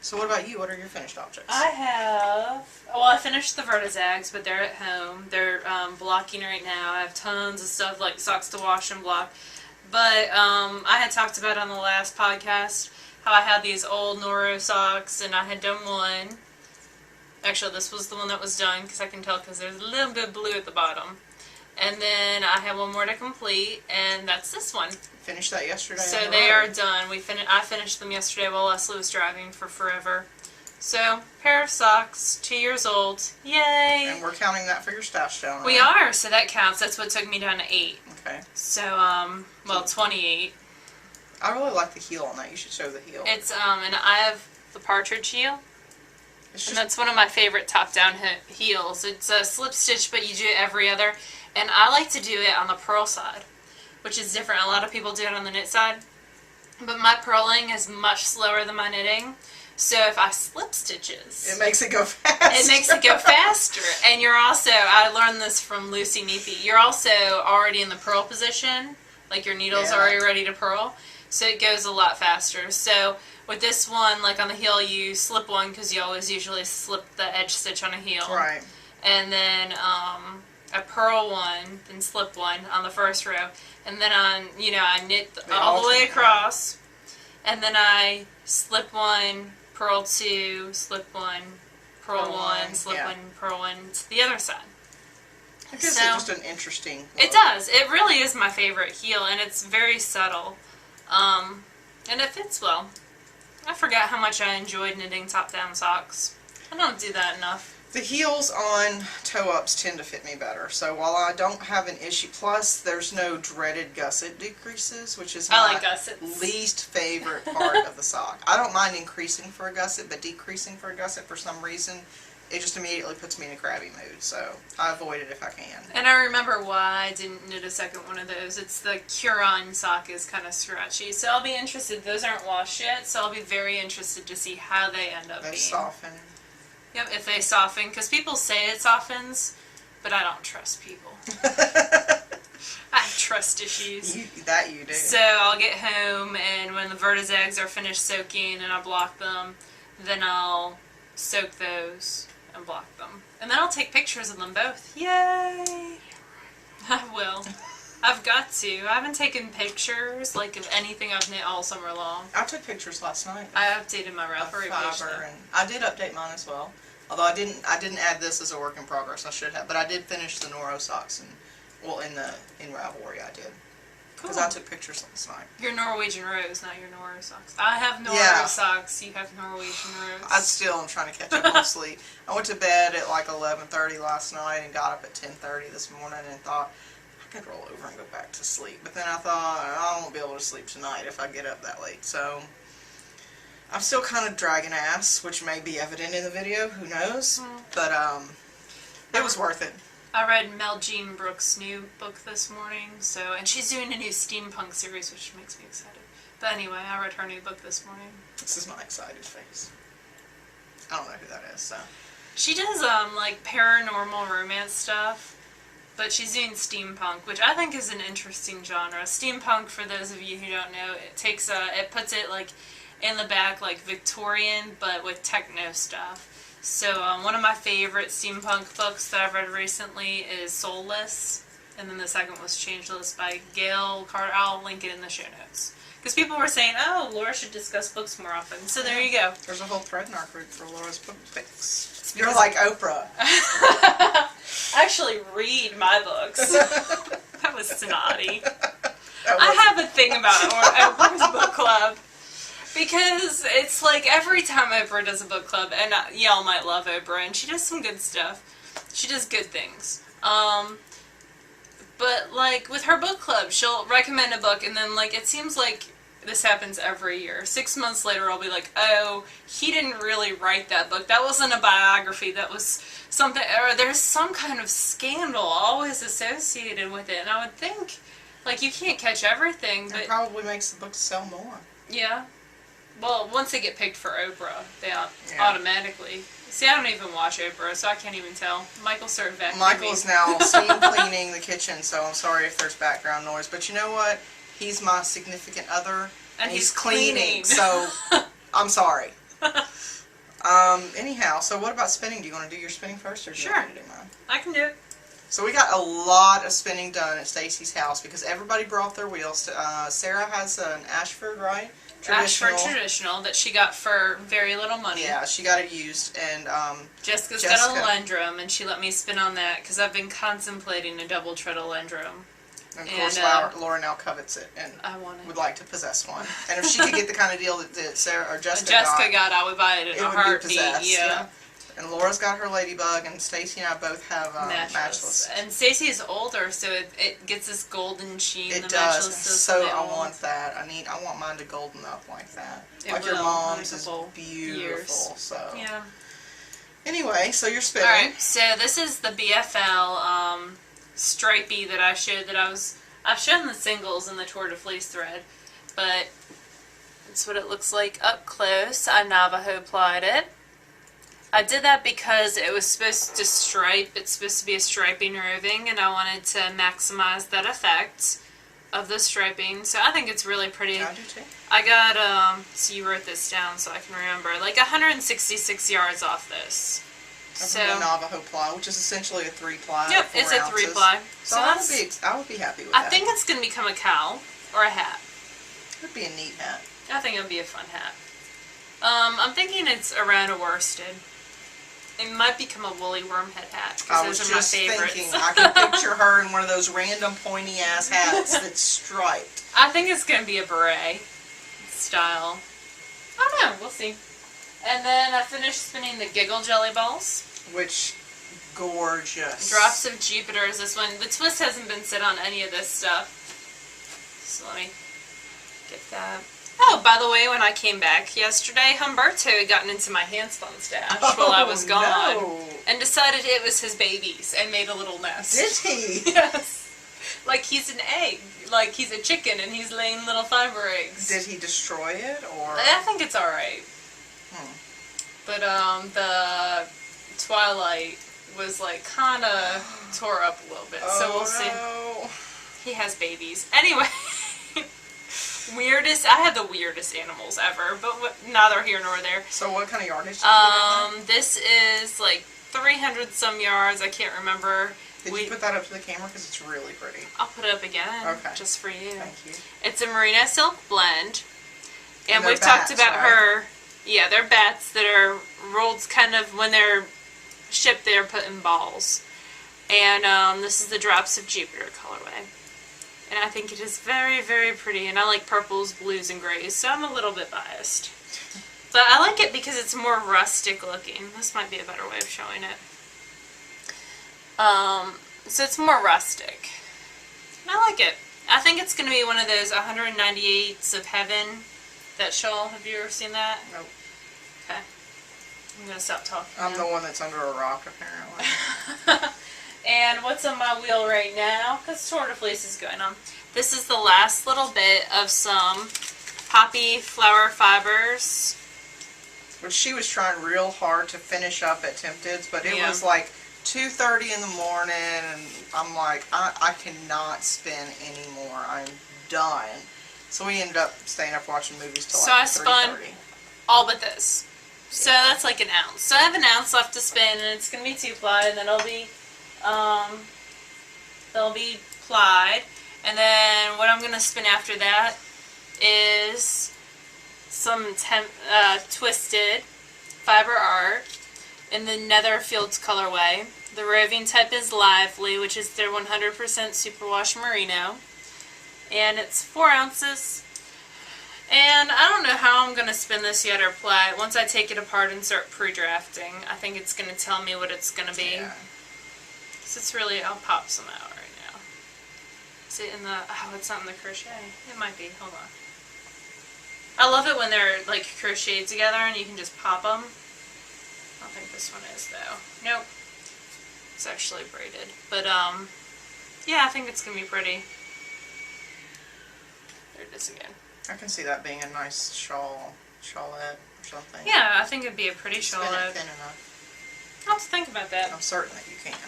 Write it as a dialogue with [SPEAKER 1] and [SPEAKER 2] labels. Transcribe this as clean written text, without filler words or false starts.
[SPEAKER 1] So what about you? What are your finished objects?
[SPEAKER 2] I have, well, I finished the vertizags, but they're at home. They're blocking right now. I have tons of stuff like socks to wash and block. But I had talked about on the last podcast how I had these old Noro socks, and I had done one. Actually, this was the one that was done, because I can tell because there's a little bit of blue at the bottom. And then I have one more to complete, and that's this one.
[SPEAKER 1] Finished that yesterday.
[SPEAKER 2] So they are done. I finished them yesterday while Leslie was driving for forever. So, pair of socks, 2 years old. Yay!
[SPEAKER 1] And we're counting that for your stash down.
[SPEAKER 2] We are, so that counts. That's what took me down to 8.
[SPEAKER 1] Okay.
[SPEAKER 2] So, well, 28.
[SPEAKER 1] I really like the heel on that. You should show the heel.
[SPEAKER 2] It's, and I have the partridge heel.
[SPEAKER 1] It's just,
[SPEAKER 2] And that's one of my favorite top-down heels. It's a slip stitch, but you do it every other. And I like to do it on the purl side, which is different. A lot of people do it on the knit side. But my purling is much slower than my knitting. So if I slip stitches,
[SPEAKER 1] it makes it go faster.
[SPEAKER 2] It makes it go faster. And you're also, I learned this from Lucy Neepy, you're also already in the purl position. Like your needle's already ready to purl. So it goes a lot faster. So with this one, like on the heel, you slip one because you always usually slip the edge stitch on a heel.
[SPEAKER 1] Right.
[SPEAKER 2] And then I purl one, then slip one on the first row. And then on, I knit all the way across. And then I slip one, purl two, slip one, purl one, slip one, purl one to the other side.
[SPEAKER 1] I guess it's just an interesting look.
[SPEAKER 2] It does. It really is my favorite heel, and it's very subtle. And it fits well. I forgot how much I enjoyed knitting top-down socks. I don't do that enough.
[SPEAKER 1] The heels on toe-ups tend to fit me better. So while I don't have an issue, plus there's no dreaded gusset decreases, which is my least favorite part of the sock. I don't mind increasing for a gusset, but decreasing for a gusset for some reason, it just immediately puts me in a crabby mood. So I avoid it if I can.
[SPEAKER 2] And I remember why I didn't knit a second one of those. It's the Curon sock is kind of stretchy. So I'll be interested. Those aren't washed yet, so I'll be very interested to see how they end up being.
[SPEAKER 1] They soften.
[SPEAKER 2] Yep, if they soften, because people say it softens, but I don't trust people. I have trust issues.
[SPEAKER 1] You do.
[SPEAKER 2] So I'll get home, and when the vertizags are finished soaking and I block them, then I'll soak those and block them. And then I'll take pictures of them both. Yay! I will. I've got to. I haven't taken pictures, like, of anything I've knit all summer long.
[SPEAKER 1] I took pictures last night.
[SPEAKER 2] I updated my Ravelry page,
[SPEAKER 1] and I did update mine as well. Although I didn't add this as a work in progress. I should have, but I did finish the Noro socks, and well, in Ravelry I did. Because I took pictures last night.
[SPEAKER 2] Your Norwegian Rose, not your Noro socks. I have Noro socks. You have Norwegian Rose.
[SPEAKER 1] I still am trying to catch up on sleep. I went to bed at like 11:30 last night and got up at 10:30 this morning and thought I could roll over and go back to sleep. But then I thought I won't be able to sleep tonight if I get up that late. So I'm still kind of dragging ass, which may be evident in the video. Who knows? But it was worth it.
[SPEAKER 2] I read Mel Jean Brooks' new book this morning, and she's doing a new steampunk series, which makes me excited. But anyway, I read her new book this morning.
[SPEAKER 1] This is my excited face. I don't know who that is, so.
[SPEAKER 2] She does, like, paranormal romance stuff, but she's doing steampunk, which I think is an interesting genre. Steampunk, for those of you who don't know, it puts it, like, in the back, like, Victorian, but with techno stuff. So, one of my favorite steampunk books that I've read recently is Soulless, and then the second was Changeless by Gail Carter. I'll link it in the show notes. Because people were saying, oh, Laura should discuss books more often. So there you go.
[SPEAKER 1] There's a whole thread in our group for Laura's book picks. You're like Oprah.
[SPEAKER 2] Actually, read my books. That was snotty. I have a thing about Oprah's book club. Because it's like every time Oprah does a book club, and y'all might love Oprah, and she does some good stuff. She does good things. But like with her book club, she'll recommend a book, and then like it seems like this happens every year. 6 months later, I'll be like, oh, he didn't really write that book. That wasn't a biography. That was something, or there's some kind of scandal always associated with it. And I would think, like, you can't catch everything, but
[SPEAKER 1] it probably makes the books sell more.
[SPEAKER 2] Yeah. Well, once they get picked for Oprah, they automatically. See, I don't even watch Oprah, so I can't even tell. Michael started vacuuming.
[SPEAKER 1] Michael's now steam cleaning the kitchen, so I'm sorry if there's background noise. But you know what? He's my significant other, and he's cleaning. So I'm sorry. Anyhow, so what about spinning? Do you want to do your spinning first, or do you want me to do mine?
[SPEAKER 2] I can do it.
[SPEAKER 1] So we got a lot of spinning done at Stacy's house because everybody brought their wheels. Sarah has an Ashford, right?
[SPEAKER 2] Ashford traditional that she got for very little money.
[SPEAKER 1] Yeah, she got it used, and
[SPEAKER 2] Jessica's got a Lendrum, and she let me spin on that because I've been contemplating a double treadle Lendrum.
[SPEAKER 1] And of course, Laura now covets it and
[SPEAKER 2] I want it.
[SPEAKER 1] would like to possess one. And if she could get the kind of deal that Sarah or Jessica
[SPEAKER 2] got, I would buy it in a heartbeat.
[SPEAKER 1] Yeah. And Laura's got her ladybug, and Stacy and I both have matchless.
[SPEAKER 2] And Stacy is older, so it gets this golden sheen.
[SPEAKER 1] It does. So I want that. I want mine to golden up like that. Like your mom's is beautiful.
[SPEAKER 2] Years.
[SPEAKER 1] So
[SPEAKER 2] yeah.
[SPEAKER 1] Anyway, so you're spinning.
[SPEAKER 2] All right. So this is the BFL stripey that I showed. I've shown the singles in the Tour de Fleece thread, but that's what it looks like up close. I Navajo plied it. I did that because it was supposed to stripe. It's supposed to be a striping roving, and I wanted to maximize that effect of the striping. So I think it's really pretty.
[SPEAKER 1] I do too.
[SPEAKER 2] I got, so you wrote this down so I can remember, like 166 yards off this.
[SPEAKER 1] So a Navajo ply, which is essentially a 3-ply.
[SPEAKER 2] Yep, it's a 3-ply.
[SPEAKER 1] So I would be happy with that.
[SPEAKER 2] I think it's going to become a cowl or a hat.
[SPEAKER 1] It would be a neat hat.
[SPEAKER 2] I think it would be a fun hat. I'm thinking it's around a worsted. It might become a woolly worm head hat, because those are my favorites.
[SPEAKER 1] Thinking, I can picture her in one of those random pointy-ass hats that's striped.
[SPEAKER 2] I think it's going to be a beret style. I don't know, we'll see. And then I finished spinning the Giggle Jelly Balls.
[SPEAKER 1] Which, gorgeous.
[SPEAKER 2] Drops of Jupiter is this one. The twist hasn't been set on any of this stuff. So let me get that. Oh, by the way, when I came back yesterday, Humberto had gotten into my handspun stash while I was gone. And decided it was his babies and made a little nest.
[SPEAKER 1] Did he?
[SPEAKER 2] Yes. Like he's an egg. Like he's a chicken and he's laying little fiber eggs.
[SPEAKER 1] Did he destroy it, or?
[SPEAKER 2] I think it's alright. But, the Twilight was like kinda tore up a little bit. So we'll see. He has babies. Anyway. I had the weirdest animals ever, but neither here nor there.
[SPEAKER 1] So what kind of yardage did you get?
[SPEAKER 2] This is like 300 some yards, I can't remember.
[SPEAKER 1] Did you put that up to the camera? Because it's really pretty.
[SPEAKER 2] I'll put it up again, just for you.
[SPEAKER 1] Thank you.
[SPEAKER 2] It's a merino silk blend. And we've
[SPEAKER 1] bats,
[SPEAKER 2] talked about her. Yeah, they're bats that are rolled kind of, when they're shipped, they're put in balls. And this is the Drops of Jupiter colorway. And I think it is very, very pretty. And I like purples, blues, and grays, so I'm a little bit biased. But I like it because it's more rustic looking. This might be a better way of showing it. So it's more rustic. And I like it. I think it's going to be one of those 198s of Heaven, that shawl. Have you ever seen that?
[SPEAKER 1] Nope.
[SPEAKER 2] Okay. I'm going to stop talking
[SPEAKER 1] I'm
[SPEAKER 2] now.
[SPEAKER 1] the one that's under a rock, apparently.
[SPEAKER 2] And what's on my wheel right now, because Tour de Fleece is going on. This is the last little bit of some poppy flower fibers.
[SPEAKER 1] Which she was trying real hard to finish up at Tempted's, but it was like 2:30 in the morning, and I'm like, I cannot spin anymore. I'm done. So we ended up staying up watching movies till like 3:30. So I spun
[SPEAKER 2] all but this. So that's like an ounce. So I have an ounce left to spin, and it's going to be 2-ply, and then they'll be plied. And then what I'm going to spin after that is some twisted fiber art in the Netherfields colorway. The roving type is Lively, which is their 100% superwash merino. And it's 4 ounces. And I don't know how I'm going to spin this yet or ply it. Once I take it apart and start pre-drafting, I think it's going to tell me what it's going to be.
[SPEAKER 1] Yeah.
[SPEAKER 2] So it's really, I'll pop some out right now. Is it in the, oh, it's not in the crochet. It might be, hold on. I love it when they're like crocheted together and you can just pop them. I don't think this one is though. Nope. It's actually braided. But yeah, I think it's going to be pretty. There it is again.
[SPEAKER 1] I can see that being a nice shawlette or something.
[SPEAKER 2] Yeah, I think it'd be a pretty
[SPEAKER 1] Spin
[SPEAKER 2] shawlette.
[SPEAKER 1] it thin enough.
[SPEAKER 2] I'll have to think about that.
[SPEAKER 1] I'm certain that you can.